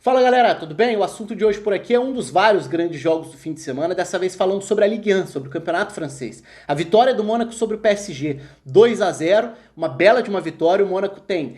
Fala galera, tudo bem? O assunto de hoje por aqui é um dos vários grandes jogos do fim de semana, dessa vez falando sobre a Ligue 1, sobre o campeonato francês. A vitória do Mônaco sobre o PSG, 2-0, uma bela de uma vitória. O Mônaco tem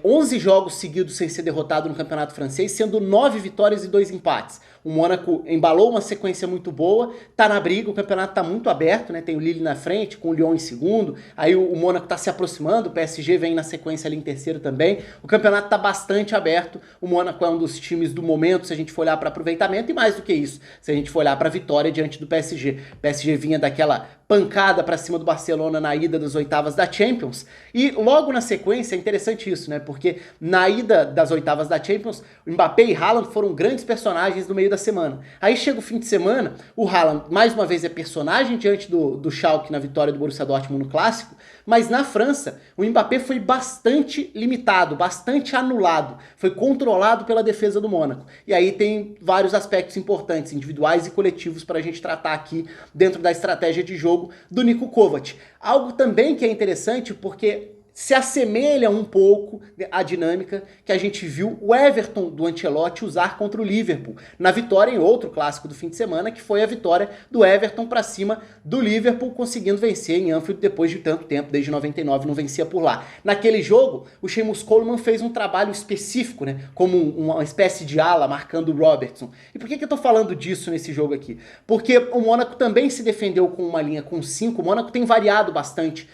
11 jogos seguidos sem ser derrotado no campeonato francês, sendo 9 vitórias e 2 empates. O Mônaco embalou uma sequência muito boa, tá na briga, o campeonato tá muito aberto, né? Tem o Lille na frente, com o Lyon em segundo, aí o Mônaco tá se aproximando, o PSG vem na sequência ali em terceiro também. O campeonato tá bastante aberto, o Mônaco é um dos times do momento, se a gente for olhar para aproveitamento, e mais do que isso, se a gente for olhar para vitória diante do PSG. O PSG vinha daquela pancada para cima do Barcelona na ida das oitavas da Champions, e logo na sequência, é interessante isso, né? Porque na ida das oitavas da Champions, o Mbappé e Haaland foram grandes personagens no meio da semana. Aí chega o fim de semana, o Haaland mais uma vez é personagem diante do Schalke na vitória do Borussia Dortmund no Clássico, mas na França, o Mbappé foi bastante limitado, bastante anulado, foi controlado pela defesa do Mônaco. E aí tem vários aspectos importantes, individuais e coletivos, para a gente tratar aqui dentro da estratégia de jogo do Niko Kovac. Algo também que é interessante porque se assemelha um pouco à dinâmica que a gente viu o Everton do Ancelotti usar contra o Liverpool, na vitória em outro clássico do fim de semana, que foi a vitória do Everton para cima do Liverpool, conseguindo vencer em Anfield depois de tanto tempo, desde 99 não vencia por lá. Naquele jogo, o Seamus Coleman fez um trabalho específico, né, como uma espécie de ala, marcando o Robertson. E por que eu tô falando disso nesse jogo aqui? Porque o Mônaco também se defendeu com uma linha com 5, o Mônaco tem variado bastante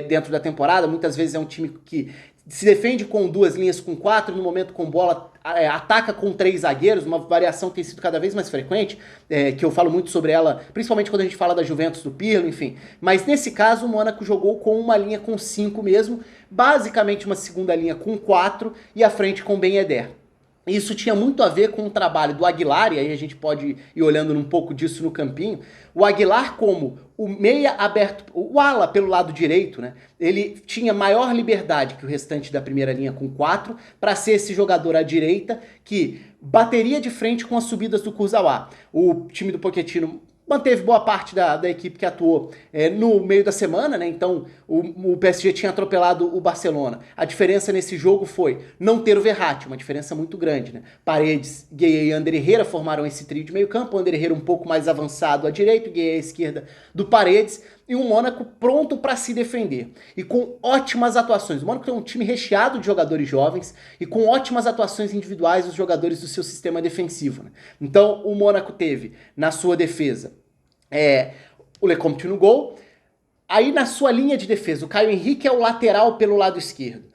dentro da temporada, muitas vezes é um time que se defende com duas linhas com 4, no momento com bola ataca com 3 zagueiros, uma variação que tem sido cada vez mais frequente, que eu falo muito sobre ela, principalmente quando a gente fala da Juventus do Pirlo, enfim. Mas nesse caso o Mônaco jogou com uma linha com 5 mesmo, basicamente uma segunda linha com 4 e a frente com Ben Yedder. Isso tinha muito a ver com o trabalho do Aguilar, e aí a gente pode ir olhando um pouco disso no campinho. O Aguilar como o meia aberto, o ala pelo lado direito, né? Ele tinha maior liberdade que o restante da primeira linha com 4 para ser esse jogador à direita que bateria de frente com as subidas do Kurzawa. O time do Pochettino manteve boa parte da equipe que atuou no meio da semana, né? Então o PSG tinha atropelado o Barcelona. A diferença nesse jogo foi não ter o Verratti, uma diferença muito grande, né? Paredes, Gueye e Ander Herrera formaram esse trio de meio campo, o Ander Herrera um pouco mais avançado à direita, o Gueye à esquerda do Paredes, e um Mônaco pronto para se defender. E com ótimas atuações. O Mônaco tem um time recheado de jogadores jovens e com ótimas atuações individuais dos jogadores do seu sistema defensivo, né? Então o Mônaco teve na sua defesa o Lecomte no gol. Aí na sua linha de defesa, o Caio Henrique é o lateral pelo lado esquerdo.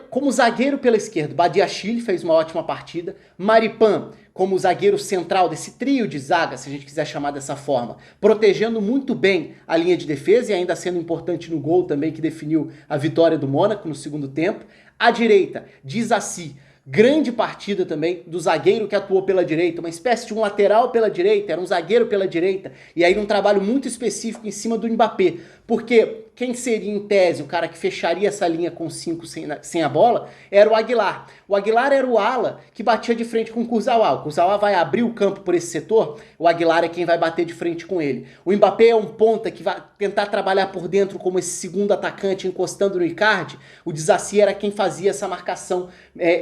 Como zagueiro pela esquerda, Badiashile fez uma ótima partida. Maripan como zagueiro central desse trio de zaga, se a gente quiser chamar dessa forma, protegendo muito bem a linha de defesa e ainda sendo importante no gol também, que definiu a vitória do Mônaco no segundo tempo. À direita, Disasi. Grande partida também do zagueiro que atuou pela direita, uma espécie de um lateral pela direita, era um zagueiro pela direita, e aí um trabalho muito específico em cima do Mbappé, porque quem seria em tese o cara que fecharia essa linha com 5 sem a bola era o Aguilar. O Aguilar era o ala que batia de frente com o Kurzawa. O Kurzawa vai abrir o campo por esse setor, o Aguilar é quem vai bater de frente com ele. O Mbappé é um ponta que vai tentar trabalhar por dentro como esse segundo atacante encostando no Icardi. O Disasi era quem fazia essa marcação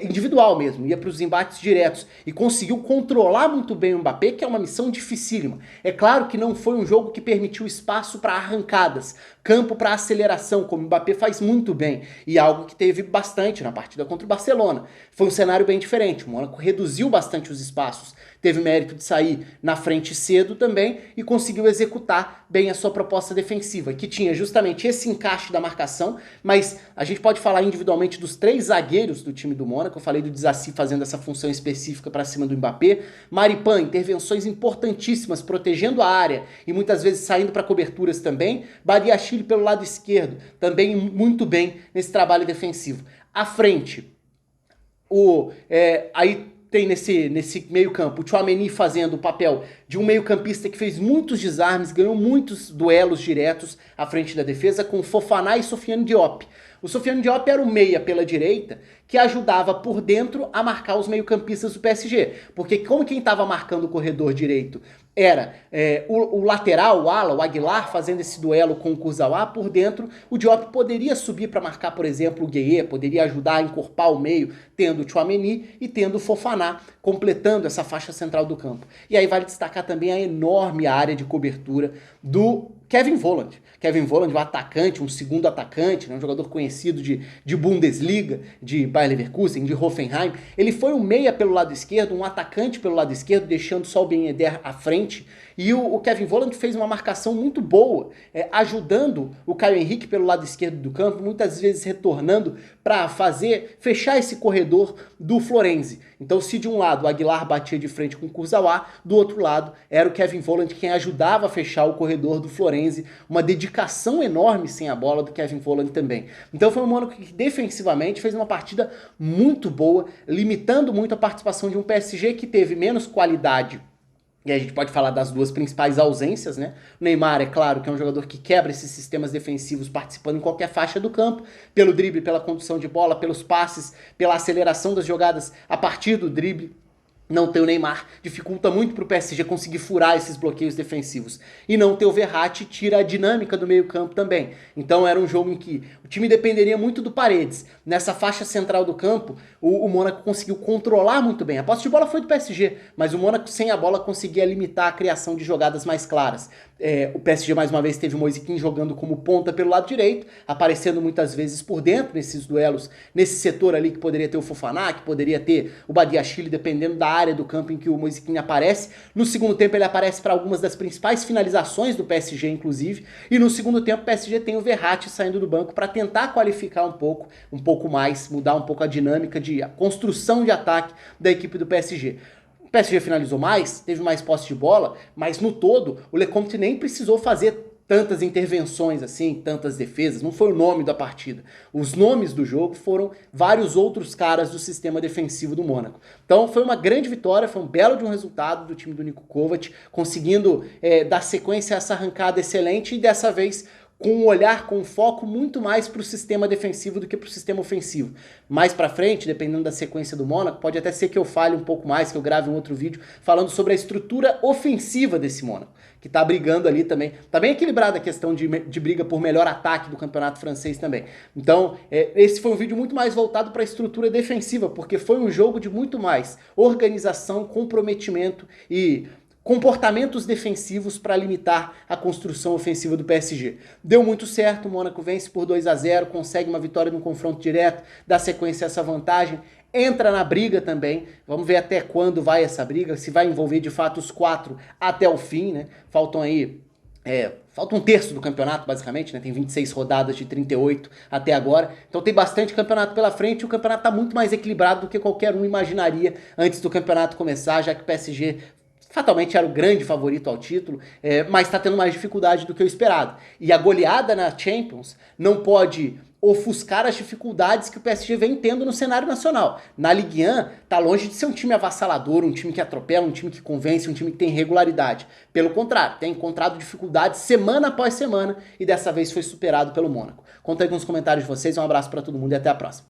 individual mesmo, ia para os embates diretos e conseguiu controlar muito bem o Mbappé, que é uma missão dificílima. É claro que não foi um jogo que permitiu espaço para arrancadas, campo para aceleração, como o Mbappé faz muito bem, e algo que teve bastante na partida contra o Barcelona. Foi um cenário bem diferente, o Mônaco reduziu bastante os espaços, teve mérito de sair na frente cedo também e conseguiu executar bem a sua proposta defensiva, que tinha justamente esse encaixe da marcação, mas a gente pode falar individualmente dos 3 zagueiros do time do Mônaco. Eu falei do Disasi fazendo essa função específica para cima do Mbappé, Maripan, intervenções importantíssimas, protegendo a área e muitas vezes saindo para coberturas também, Badiashile pelo lado esquerdo, também muito bem nesse trabalho defensivo. À frente, aí tem nesse meio campo o Tchouaméni fazendo o papel de um meio campista que fez muitos desarmes, ganhou muitos duelos diretos à frente da defesa com Fofana e Sofiane Diop. O Sofiane Diop era o meia pela direita, que ajudava por dentro a marcar os meio-campistas do PSG. Porque como quem estava marcando o corredor direito era o lateral, o ala, o Aguilar, fazendo esse duelo com o Kurzawa, por dentro o Diop poderia subir para marcar, por exemplo, o Gueye, poderia ajudar a encorpar o meio, tendo o Tchouaméni e tendo o Fofana, completando essa faixa central do campo. E aí vale destacar também a enorme área de cobertura do Kevin Volland. Kevin Volland, um atacante, um segundo atacante, né, um jogador conhecido de Bundesliga, de Bayer Leverkusen, de Hoffenheim. Ele foi um meia pelo lado esquerdo, um atacante pelo lado esquerdo, deixando só o Ben Yedder à frente. E o Kevin Volland fez uma marcação muito boa, ajudando o Caio Henrique pelo lado esquerdo do campo, muitas vezes retornando para fechar esse corredor do Florenzi. Então, se de um lado o Aguilar batia de frente com o Kurzawa, do outro lado era o Kevin Volland quem ajudava a fechar o corredor do Florenzi. Uma dedicação enorme sem a bola do Kevin Volland também. Então foi um Mônaco que defensivamente fez uma partida muito boa, limitando muito a participação de um PSG que teve menos qualidade. E a gente pode falar das duas principais ausências, né? O Neymar, é claro, que é um jogador que quebra esses sistemas defensivos participando em qualquer faixa do campo, pelo drible, pela condução de bola, pelos passes, pela aceleração das jogadas a partir do drible. Não ter o Neymar dificulta muito para o PSG conseguir furar esses bloqueios defensivos. E não ter o Verratti tira a dinâmica do meio campo também. Então era um jogo em que o time dependeria muito do Paredes. Nessa faixa central do campo, o Mônaco conseguiu controlar muito bem. A posse de bola foi do PSG, mas o Mônaco sem a bola conseguia limitar a criação de jogadas mais claras. O PSG mais uma vez teve o Moise Kean jogando como ponta pelo lado direito, aparecendo muitas vezes por dentro nesses duelos, nesse setor ali que poderia ter o Fofana, que poderia ter o Badiashile, dependendo da área do campo em que o Moise Kean aparece. No segundo tempo ele aparece para algumas das principais finalizações do PSG, inclusive, e no segundo tempo o PSG tem o Verratti saindo do banco para tentar qualificar um pouco mais, mudar um pouco a dinâmica a construção de ataque da equipe do PSG. O PSG finalizou mais, teve mais posse de bola, mas no todo o Lecomte nem precisou fazer tantas intervenções assim, tantas defesas, não foi o nome da partida. Os nomes do jogo foram vários outros caras do sistema defensivo do Mônaco. Então foi uma grande vitória, foi um belo de um resultado do time do Niko Kovac, conseguindo dar sequência a essa arrancada excelente e dessa vez com um olhar, com um foco muito mais para o sistema defensivo do que para o sistema ofensivo. Mais para frente, dependendo da sequência do Mônaco, pode até ser que eu fale um pouco mais, que eu grave um outro vídeo falando sobre a estrutura ofensiva desse Mônaco, que está brigando ali também. Está bem equilibrada a questão de briga por melhor ataque do campeonato francês também. Então, esse foi um vídeo muito mais voltado para a estrutura defensiva, porque foi um jogo de muito mais organização, comprometimento e comportamentos defensivos para limitar a construção ofensiva do PSG. Deu muito certo, o Mônaco vence por 2-0, consegue uma vitória no confronto direto, dá sequência a essa vantagem, entra na briga também, vamos ver até quando vai essa briga, se vai envolver de fato os 4 até o fim, né? Faltam aí... falta um terço do campeonato, basicamente, né? Tem 26 rodadas de 38 até agora. Então tem bastante campeonato pela frente e o campeonato está muito mais equilibrado do que qualquer um imaginaria antes do campeonato começar, já que o PSG fatalmente era o grande favorito ao título, mas está tendo mais dificuldade do que o esperado. E a goleada na Champions não pode ofuscar as dificuldades que o PSG vem tendo no cenário nacional. Na Ligue 1, tá longe de ser um time avassalador, um time que atropela, um time que convence, um time que tem regularidade. Pelo contrário, tem encontrado dificuldades semana após semana e dessa vez foi superado pelo Mônaco. Conta aí nos comentários de vocês, um abraço para todo mundo e até a próxima.